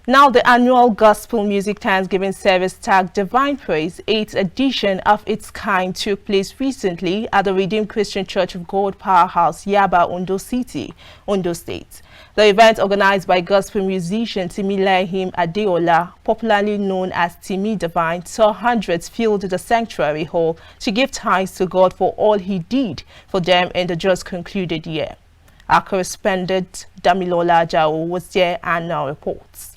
Now, the annual Gospel Music Thanksgiving service tagged Divine Praise, 8th edition of its kind, took place recently at the Redeemed Christian Church of God Powerhouse, Yaba, Ondo City, Ondo State. The event, organized by gospel musician Timmy Adeola, popularly known as Timmy Divine, saw hundreds filled the sanctuary hall to give thanks to God for all he did for them in the just concluded year. Our correspondent Damilola Jao was there and now reports.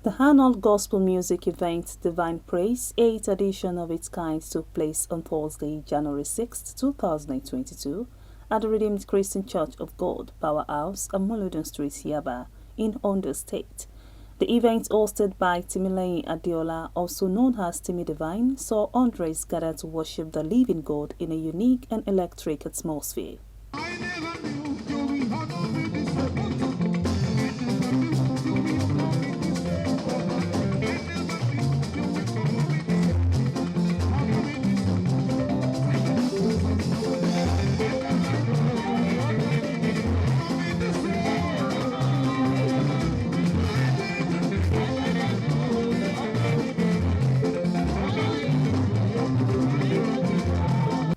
The annual gospel music event Divine Praise, 8th edition of its kind, took place on Thursday, January 6, 2022, at the Redeemed Christian Church of God, Powerhouse, Amolodun Street, Yaba, in Ondo State. The event, hosted by Timmy Adeola, also known as Timmy Divine, saw hundreds gather to worship the living God in a unique and electric atmosphere.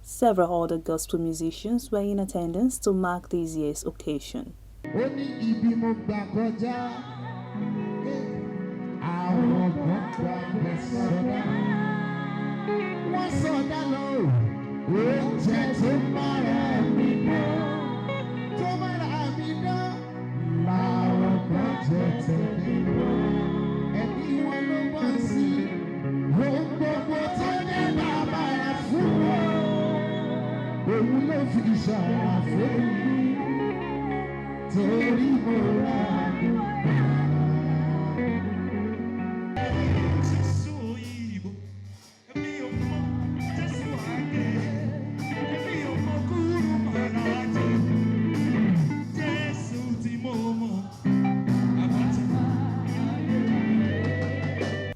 Several other gospel musicians were in attendance to mark this year's occasion.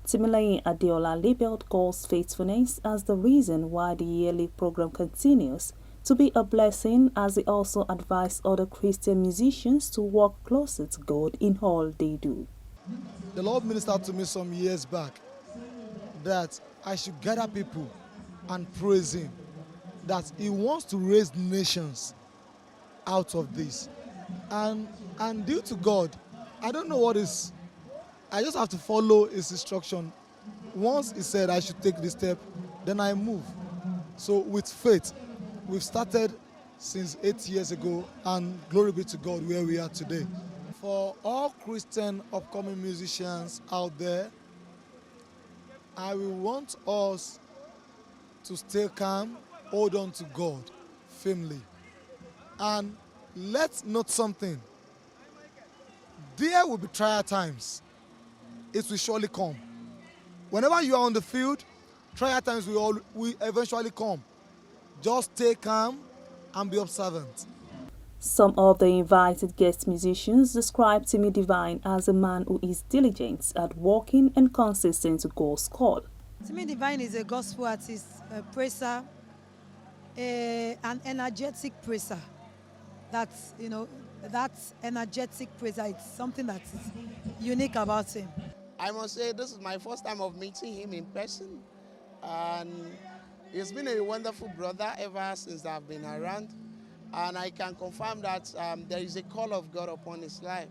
Timmy Adeola labeled God's faithfulness as the reason why the yearly program continues to be a blessing, as he also advised other Christian musicians to work closer to God in all they do. The Lord ministered to me some years back that I should gather people and praise Him, that He wants to raise nations out of this. And due to God, I don't know what is. I just have to follow His instruction. Once He said I should take this step, then I move. So with faith, we've started since 8 years ago, and glory be to God where we are today. For all Christian upcoming musicians out there, I will want us to stay calm, hold on to God firmly, and let's note something. There will be trial times. It will surely come. Whenever you are on the field, trial times will eventually come. Just stay calm and be observant. Some of the invited guest musicians described Timmy Divine as a man who is diligent at working and consistent to God's call. Timmy Divine is a gospel artist, a praiser, an energetic praiser. That's, that energetic praiser, it's something that is unique about him. I must say this is my first time of meeting him in person, and he's been a wonderful brother ever since I've been around, and I can confirm that there is a call of God upon his life.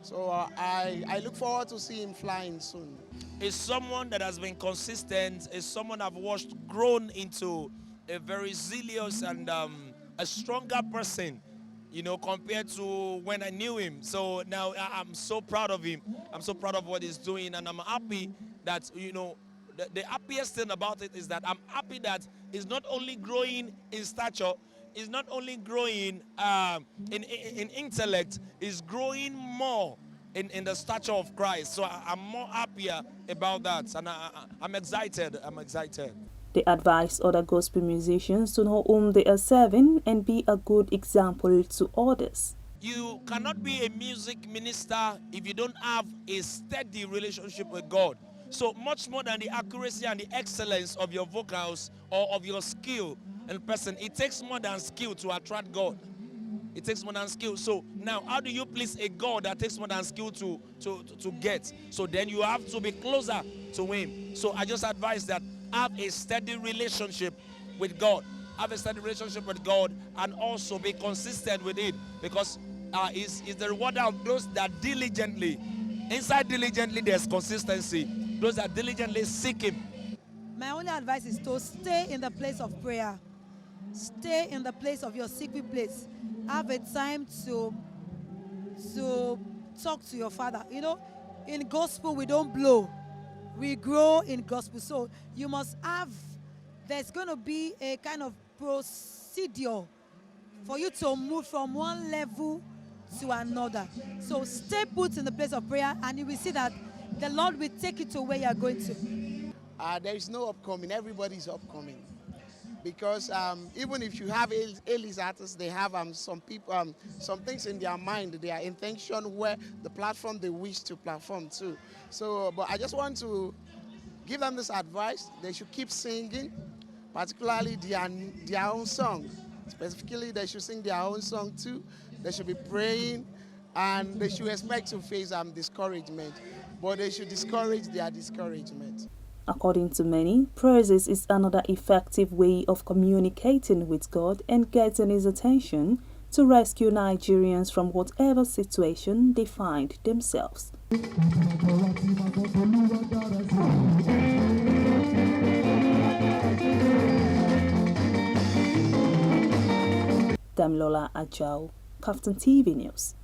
So I look forward to see him flying soon. Is someone that has been consistent, is someone I've watched grown into a very zealous and a stronger person, compared to when I knew him. So now I'm so proud of him. I'm so proud of what he's doing, and I'm happy that, the happiest thing about it is that I'm happy that he's not only growing in stature, he's not only growing in intellect, he's growing more in the stature of Christ. So I'm more happier about that, and I'm excited. They advised other gospel musicians to know whom they are serving and be a good example to others. You cannot be a music minister if you don't have a steady relationship with God. So much more than the accuracy and the excellence of your vocals or of your skill and person, it takes more than skill to attract God. It takes more than skill. So now, how do you please a God that takes more than skill to get? So then you have to be closer to Him. So I just advise that have a steady relationship with God. Have a steady relationship with God, and also be consistent with it, because is the reward of those that diligently. Inside diligently, there's consistency. Those that diligently seek Him. My only advice is to stay in the place of prayer. Stay in the place of your secret place. Have a time to talk to your Father. You know, in gospel we don't blow, we grow in gospel. So you must have, there's going to be a kind of procedure for you to move from one level to another. So stay put in the place of prayer, and you will see that the Lord will take you to where you are going to. There is no upcoming. Everybody's upcoming. Because even if you have A-list artists, they have some people, some things in their mind, their intention, where the platform they wish to perform to. So, but I just want to give them this advice. They should keep singing, particularly their own song. Specifically, they should sing their own song too. They should be praying, and they should expect to face discouragement, but they should discourage their discouragement. According to many, praises is another effective way of communicating with God and getting His attention to rescue Nigerians from whatever situation they find themselves. Damilola Ajao, KAFTAN TV News.